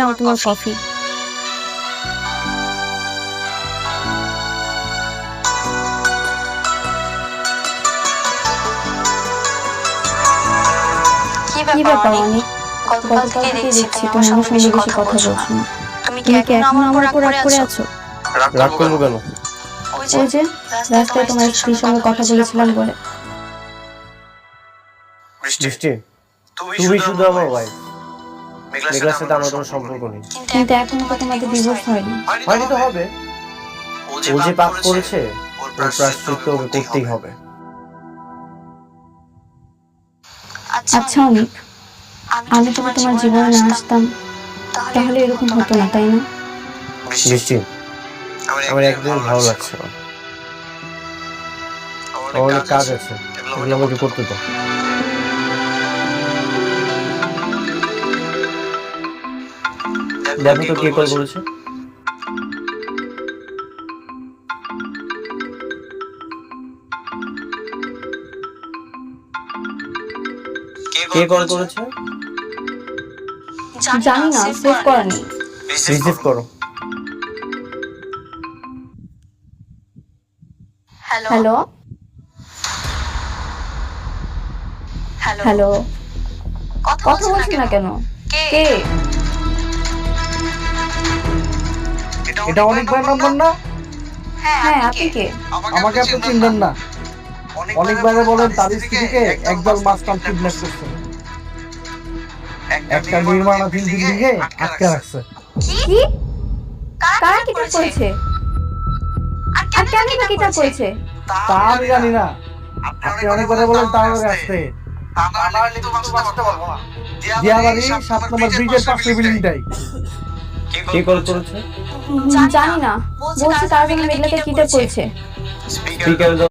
নাও তোমার কফি। কি ব্যাপার অনেক? গতকাল থেকে দেখছি তুমি আমার সঙ্গে বেশি কথা বলছো না। তুমি কি এখনো আমার উপর রাগ করে আছো? রাগ করবো কেন? ওই যে রাস্তায় তোমার স্ত্রীর সঙ্গে কথা বলেছিলাম বলে। বৃষ্টি, তুমি শুধু আমার ওয়াইফ। মেঘলার সাথে আমার কোনো সম্পর্ক নেই। কিন্তু এখনো তো তোমাদের ডিভোর্স হয়নি। হয়নি তো হবে। ও যে পাপ করেছে ওর প্রায়শ্চিত্ত ওকে করতেই হবে। আচ্ছা অনেক, আমি যদি তোমার জীবনে না আসতাম তাহলে এরকম হতো না, তাই না? বৃষ্টি, আমার একদম ভালো লাগছে না। আমার অনেক কাজ আছে, এগুলো আমাকে করতে দাও। দেখো তো কে কল করেছে। কে কল করেছে? জানি না, সেভ করা নেই। রিসিভ করো। হ্যালো হ্যালো, কথা বলছি না কেন? কে? এটা অনেক ভাই নাম্বার না? হ্যাঁ, আপনি কে? আমাকে আপনি চিনবেন না? অনেকবারে বলেন তার স্ত্রীকে একদল মাস্টার কিডন্যাপ করছে, একটা নির্মাণাধীন বিল্ডিং এ আটকে রাখছে। কি? কারা কিডন্যাপ করেছে? আর কেন এটা কিডন্যাপ করেছে? তা আমি জানি না, আপনি অনেকবারে বলেন তাড়াতাড়ি আসতে। দিয়াবাড়ি 7 নম্বর ব্রিজের পাশের বিল্ডিংটাই। কে কল করেছে? জানি না, বলছে তারা যেন মেঘলাকে কিডন্যাপ করেছে। স্পিকারে